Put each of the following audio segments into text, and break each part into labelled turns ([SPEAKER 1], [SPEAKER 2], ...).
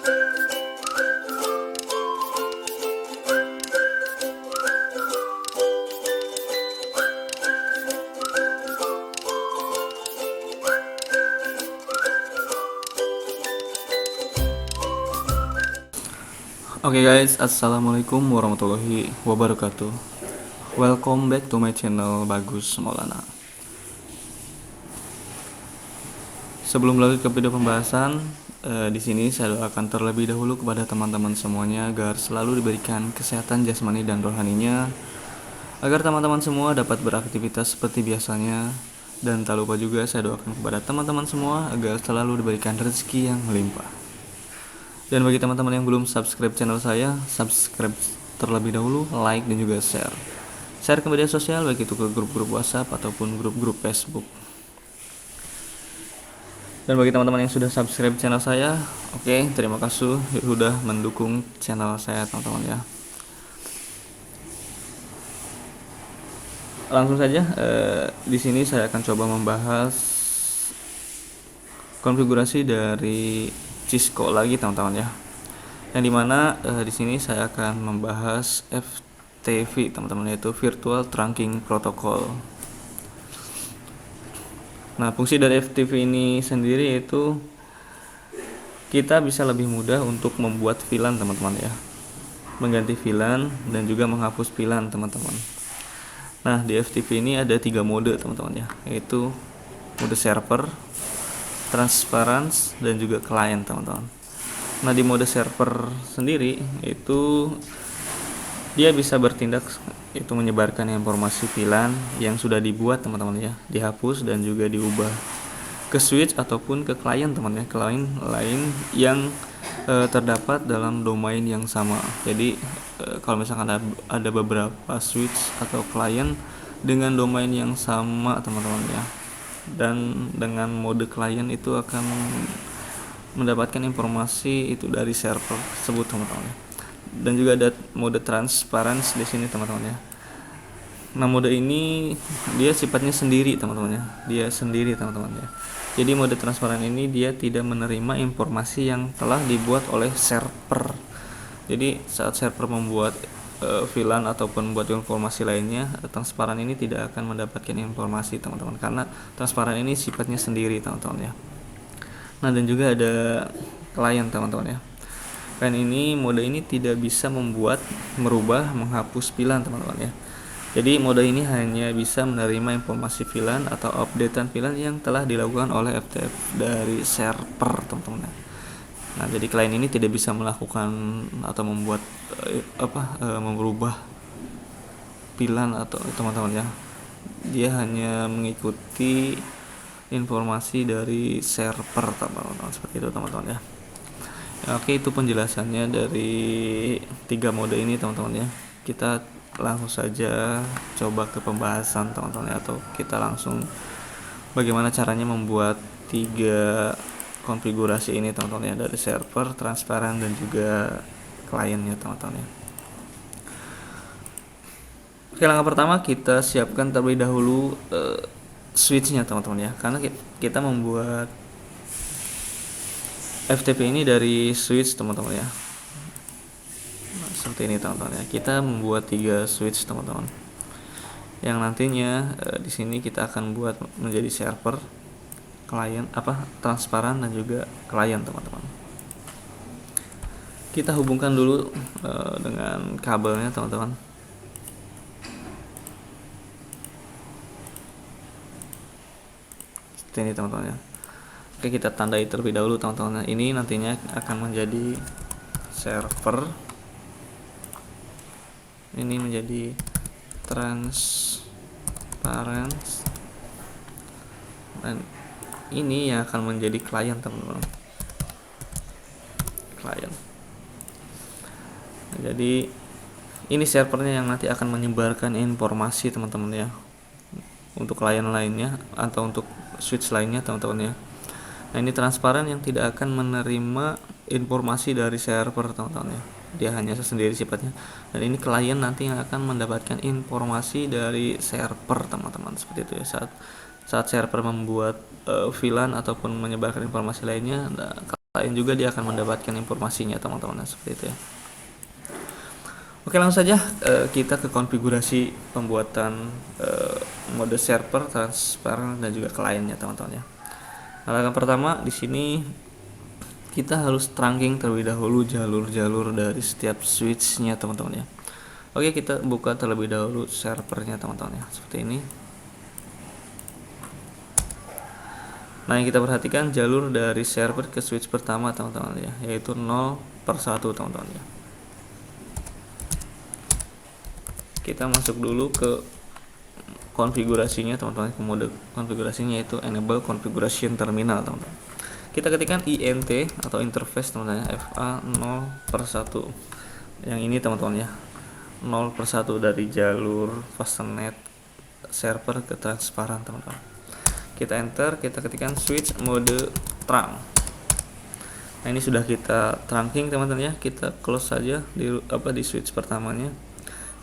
[SPEAKER 1] Oke guys, assalamualaikum warahmatullahi wabarakatuh. Welcome back to my channel Bagus Maulana. Sebelum lanjut ke video pembahasan, di sini saya doakan terlebih dahulu kepada teman-teman semuanya agar selalu diberikan kesehatan jasmani dan rohaninya, agar teman-teman semua dapat beraktivitas seperti biasanya. Dan tak lupa juga saya doakan kepada teman-teman semua agar selalu diberikan rezeki yang melimpah. Dan bagi teman-teman yang belum subscribe channel saya, subscribe terlebih dahulu, like dan juga share. Share ke media sosial, baik itu ke grup-grup WhatsApp ataupun grup-grup Facebook. Dan bagi teman-teman yang sudah subscribe channel saya, oke, terima kasih sudah mendukung channel saya teman-teman ya. Langsung saja, di sini saya akan coba membahas konfigurasi dari Cisco lagi teman-teman ya. Yang dimana di sini saya akan membahas FTP teman-teman, yaitu Virtual Trunking Protocol. Nah, fungsi dari FTP ini sendiri yaitu kita bisa lebih mudah untuk membuat VLAN teman-teman ya, mengganti VLAN dan juga menghapus VLAN teman-teman. Nah, di FTP ini ada 3 mode teman-teman ya, yaitu mode server, transparan, dan juga client teman-teman. Nah, di mode server sendiri itu dia bisa bertindak itu menyebarkan informasi VLAN yang sudah dibuat teman-teman ya, dihapus dan juga diubah ke switch ataupun ke klien teman ya, klien lain yang terdapat dalam domain yang sama. Jadi kalau misalkan ada beberapa switch atau klien dengan domain yang sama teman-teman ya, dan dengan mode klien itu akan mendapatkan informasi itu dari server tersebut teman-teman ya. Dan juga ada mode transparan di sini teman-teman ya. Nah, mode ini dia sifatnya sendiri teman-teman ya, dia sendiri teman-teman ya. Jadi mode transparan ini dia tidak menerima informasi yang telah dibuat oleh server. Jadi saat server membuat VLAN ataupun buat informasi lainnya, transparan ini tidak akan mendapatkan informasi teman-teman, karena transparan ini sifatnya sendiri teman-teman ya. Nah, dan juga ada klien teman-teman ya. Klien ini, mode ini tidak bisa membuat, merubah, menghapus VLAN teman-teman ya. Jadi mode ini hanya bisa menerima informasi VLAN atau updatean VLAN yang telah dilakukan oleh FTP dari server teman-teman. Nah, jadi klien ini tidak bisa melakukan atau membuat merubah VLAN atau teman-teman ya. Dia hanya mengikuti informasi dari server teman-teman, seperti itu teman-teman ya. Oke, itu penjelasannya dari 3 mode ini teman-teman ya. Kita langsung saja coba ke pembahasan teman-teman ya, atau kita langsung bagaimana caranya membuat 3 konfigurasi ini teman-teman ya, dari server, transparan, dan juga kliennya teman-teman ya. Oke, langkah pertama kita siapkan terlebih dahulu switchnya teman-teman ya, karena kita membuat FTP ini dari switch teman-teman ya. Nah, seperti ini teman-teman ya. Kita membuat 3 switch teman-teman, yang nantinya di sini kita akan buat menjadi server, klien, transparan, dan juga klien teman-teman. Kita hubungkan dulu dengan kabelnya teman-teman. Seperti ini teman-teman ya. Oke, kita tandai terlebih dahulu teman-teman. Ini nantinya akan menjadi server, ini menjadi transparan, dan ini yang akan menjadi klien teman-teman, klien. Nah, jadi ini servernya yang nanti akan menyebarkan informasi teman-teman ya, untuk klien lainnya atau untuk switch lainnya teman-teman ya. Nah, ini transparan yang tidak akan menerima informasi dari server teman-teman ya, dia hanya sendiri sifatnya. Dan ini klien nanti yang akan mendapatkan informasi dari server teman-teman, seperti itu ya. Saat server membuat VLAN ataupun menyebarkan informasi lainnya, nah, lain juga dia akan mendapatkan informasinya teman-teman. Nah, seperti itu ya. Oke, langsung saja kita ke konfigurasi pembuatan mode server, transparan dan juga kliennya teman-teman ya. Nah, yang pertama di sini kita harus trunking terlebih dahulu jalur-jalur dari setiap switch-nya teman-teman ya. Oke, kita buka terlebih dahulu servernya teman-teman ya, seperti ini. Nah, yang kita perhatikan jalur dari server ke switch pertama teman-teman ya, yaitu 0/1 teman-teman ya. Kita masuk dulu ke konfigurasinya teman-teman, ke mode konfigurasinya yaitu enable configuration terminal teman-teman. Kita ketikkan int atau interface teman-teman ya, fa 0/1. Yang ini teman-teman ya, 0/1 dari jalur fastnet server ke transparan teman-teman. Kita enter, kita ketikkan switch mode trunk. Nah, ini sudah kita trunking teman-teman ya. Kita close saja di switch pertamanya.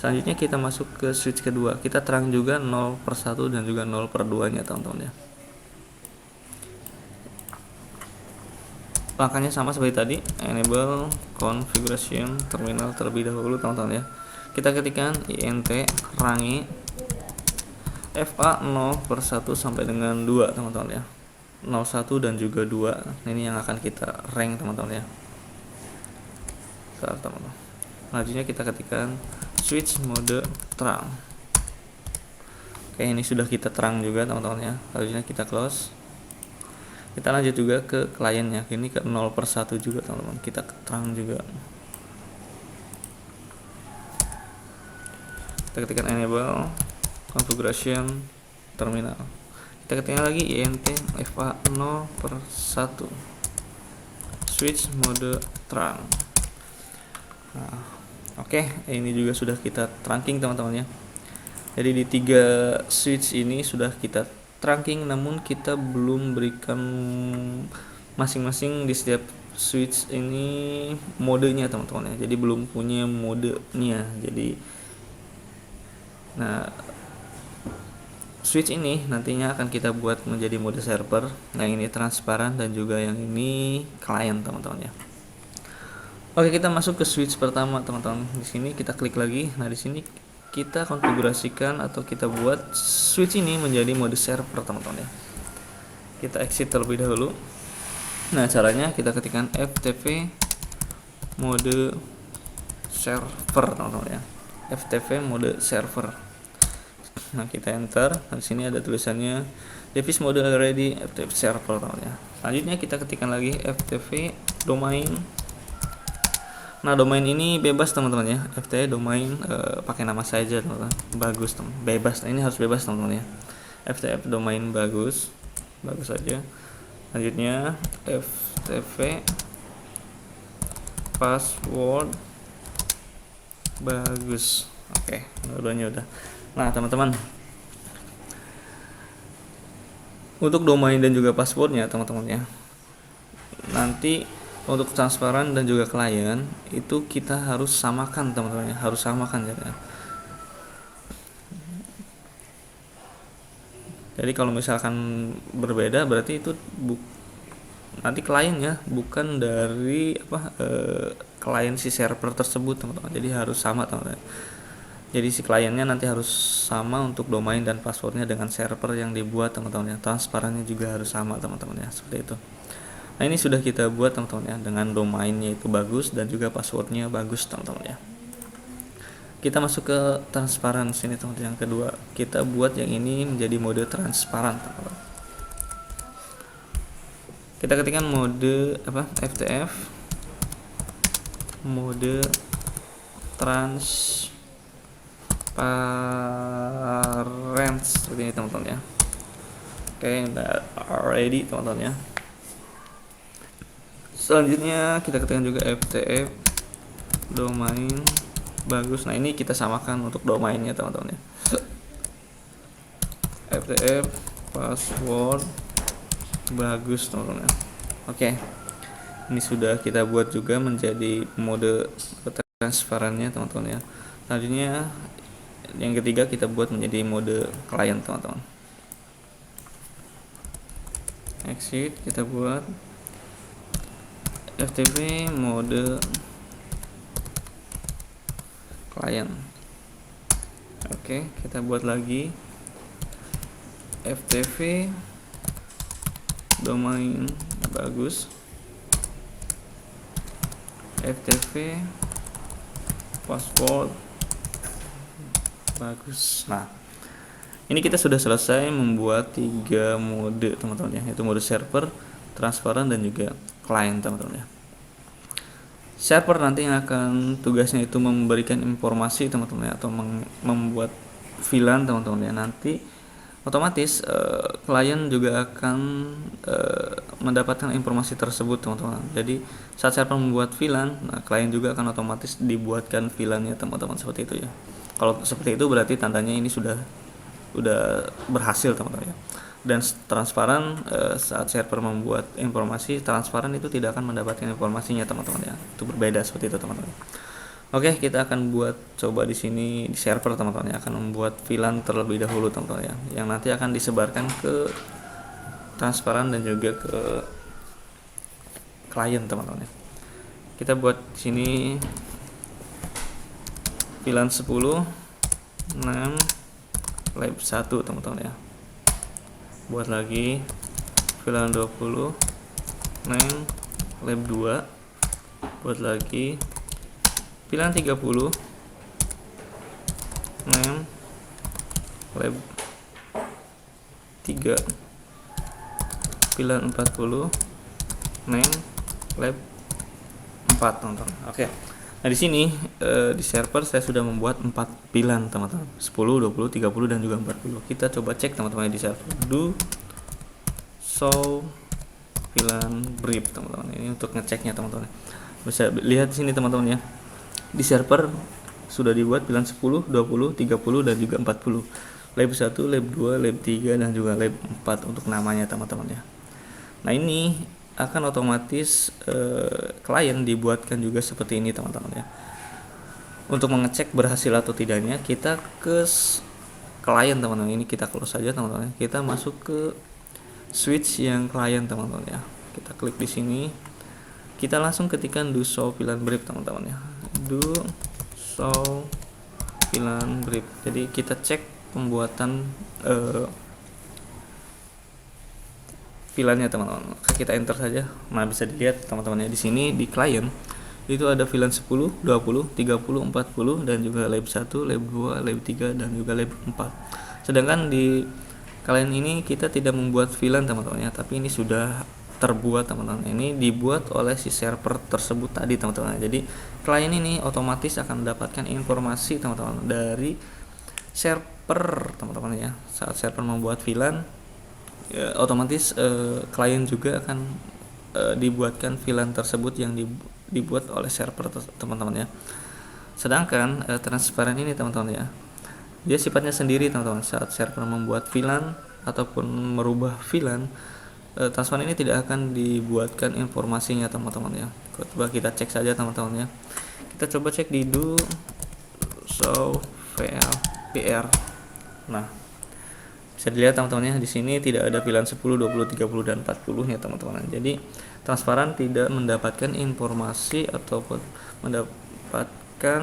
[SPEAKER 1] Selanjutnya kita masuk ke switch kedua. Kita trunk juga 0/1 dan juga 0/2 nya teman-teman ya. Langkahnya sama seperti tadi, enable configuration terminal terlebih dahulu teman-teman ya. Kita ketikkan int range fa 0/1 sampai dengan 2 teman-teman ya. 01 dan juga 2. Nah, ini yang akan kita rank teman-teman ya. Teman-teman. Selanjutnya kita ketikkan switch mode trunk. Oke, ini sudah kita terang juga teman-teman ya. Selanjutnya kita close. Kita lanjut juga ke kliennya. Ini ke 0/1 juga teman-teman. Kita terang juga. Kita ketikkan enable configuration terminal. Kita ketikkan lagi int fa 0/1 switch mode trunk. Nah, oke, ini juga sudah kita trunking teman-teman ya. Jadi di 3 switch ini sudah kita trunking, namun kita belum berikan masing-masing di setiap switch ini modenya teman-teman ya. Jadi belum punya modenya. Nah, switch ini nantinya akan kita buat menjadi mode server. Yang ini transparan dan juga yang ini client teman-teman ya. Oke, kita masuk ke switch pertama teman-teman. Di sini kita klik lagi. Nah, di sini kita konfigurasikan atau kita buat switch ini menjadi mode server teman-teman ya. Kita exit terlebih dahulu. Nah, caranya kita ketikkan ftp mode server teman-teman ya. ftp mode server. Nah, kita enter. Nah, di sini ada tulisannya device mode already ftp server teman-teman ya. Selanjutnya kita ketikkan lagi ftp domain. Nah, domain ini bebas teman-teman ya. ftp domain pakai nama saja teman-teman. Bagus teman. Bebas. Nah, ini harus bebas teman-teman ya. ftp domain bagus. Bagus saja. Selanjutnya ftp password bagus. Oke, dua-duanya udah. Nah, teman-teman, untuk domain dan juga passwordnya teman-teman ya, nanti untuk transparan dan juga klien itu kita harus samakan teman-teman ya, harus samakan ya. Jadi kalau misalkan berbeda berarti itu nanti kliennya bukan dari klien si server tersebut teman-teman. Jadi harus sama teman-teman. Jadi si kliennya nanti harus sama untuk domain dan passwordnya dengan server yang dibuat teman-teman ya. Transparannya juga harus sama teman-teman ya, seperti itu. Nah, ini sudah kita buat teman-teman ya, dengan domainnya itu bagus dan juga passwordnya bagus teman-teman ya. Kita masuk ke transparan sini teman-teman. Yang kedua, kita buat yang ini menjadi mode transparan teman-teman. Kita ketikkan mode ftf mode transparent seperti ini teman-teman ya. Oke, udah ready teman-teman ya. Selanjutnya kita ketikkan juga ftf domain bagus. Nah, ini kita samakan untuk domainnya teman-teman ya. ftf password bagus teman-teman ya. Oke, ini sudah kita buat juga menjadi mode transparannya teman-teman ya. Selanjutnya yang ketiga kita buat menjadi mode client teman-teman. Exit, kita buat FTP mode klien. Oke, kita buat lagi FTP domain, bagus. FTP password, bagus. Nah, ini kita sudah selesai membuat 3 mode teman-teman ya, yaitu mode server, transparan, dan juga client teman-teman ya. Server nanti yang akan tugasnya itu memberikan informasi teman-teman ya, atau membuat VLAN teman-teman ya. Nanti otomatis klien juga akan mendapatkan informasi tersebut teman-teman. Jadi saat server membuat VLAN, nah klien juga akan otomatis dibuatkan VLAN-nya teman-teman, seperti itu ya. Kalau seperti itu berarti tandanya ini sudah berhasil teman-teman ya. Dan transparan, saat server membuat informasi, transparan itu tidak akan mendapatkan informasinya teman-teman ya. Itu berbeda seperti itu teman-teman. Oke, kita akan buat coba di sini di server teman-teman ya, akan membuat VLAN terlebih dahulu teman-teman ya, yang nanti akan disebarkan ke transparan dan juga ke klien teman-teman ya. Kita buat di sini VLAN 10 name lab 1 teman-teman ya. Buat lagi VLAN 20 name lab 2. Buat lagi VLAN 30 name lab 3. VLAN 40 name lab 4 teman-teman. Oke. Nah, di sini di server saya sudah membuat 4 VLAN teman-teman. 10, 20, 30 dan juga 40. Kita coba cek teman-teman di server. Do show VLAN brief teman-teman. Ini untuk ngeceknya teman-teman. Bisa lihat di sini teman-teman ya. Di server sudah dibuat VLAN 10, 20, 30 dan juga 40. Lab 1, lab 2, lab 3 dan juga lab 4 untuk namanya teman-teman ya. Nah, ini akan otomatis klien dibuatkan juga seperti ini teman-teman ya. Untuk mengecek berhasil atau tidaknya, kita ke klien teman-teman. Ini kita close saja teman-teman. Kita masuk ke switch yang klien teman-teman ya. Kita klik di sini. Kita langsung ketikkan do show VLAN brief teman-teman ya. Do show VLAN brief. Jadi kita cek pembuatan VLAN-nya teman-teman. Kita enter saja. Nah, bisa dilihat teman-teman ya, di sini di klien itu ada VLAN 10, 20, 30, 40 dan juga lab 1, lab 2, lab 3 dan juga lab 4. Sedangkan di klien ini kita tidak membuat VLAN teman-teman ya, tapi ini sudah terbuat teman-teman. Ini dibuat oleh si server tersebut tadi teman-teman. Jadi klien ini otomatis akan mendapatkan informasi teman-teman dari server teman-teman ya. Saat server membuat VLAN, ya, otomatis klien juga akan dibuatkan VLAN tersebut yang dibuat oleh server teman-teman ya. Sedangkan transparan ini teman-teman ya, dia sifatnya sendiri teman-teman. Saat server membuat VLAN ataupun merubah VLAN, transparan ini tidak akan dibuatkan informasinya teman-teman ya. Coba kita cek saja teman-teman ya. Kita coba cek di do show VLBR. Nah, bisa dilihat teman-teman ya, di sini tidak ada VLAN 10, 20, 30 dan 40 ya teman-teman. Jadi transparan tidak mendapatkan informasi ataupun mendapatkan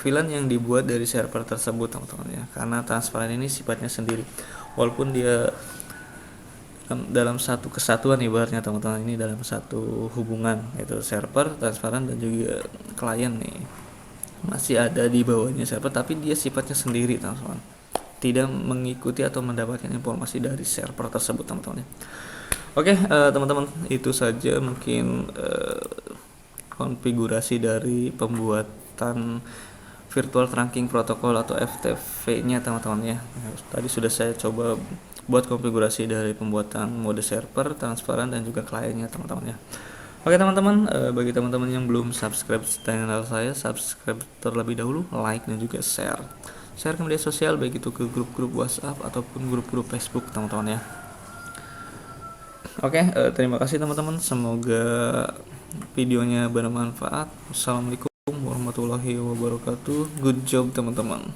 [SPEAKER 1] VLAN yang dibuat dari server tersebut teman-teman ya. Karena transparan ini sifatnya sendiri. Walaupun dia dalam satu kesatuan ibaratnya teman-teman, ini dalam satu hubungan, yaitu server, transparan dan juga klien nih. Masih ada di bawahnya server, tapi dia sifatnya sendiri teman-teman. Tidak mengikuti atau mendapatkan informasi dari server tersebut teman-teman ya. Oke, teman-teman, itu saja mungkin konfigurasi dari pembuatan virtual trunking protocol atau FTP-nya teman-teman ya. Tadi sudah saya coba buat konfigurasi dari pembuatan mode server, transparan dan juga kliennya teman-teman ya. Oke teman-teman, bagi teman-teman yang belum subscribe channel saya, subscribe terlebih dahulu, like dan juga share ke media sosial, baik itu ke grup-grup WhatsApp ataupun grup-grup Facebook teman-teman ya. Oke, terima kasih teman-teman, semoga videonya bermanfaat. Assalamualaikum warahmatullahi wabarakatuh. Good job teman-teman.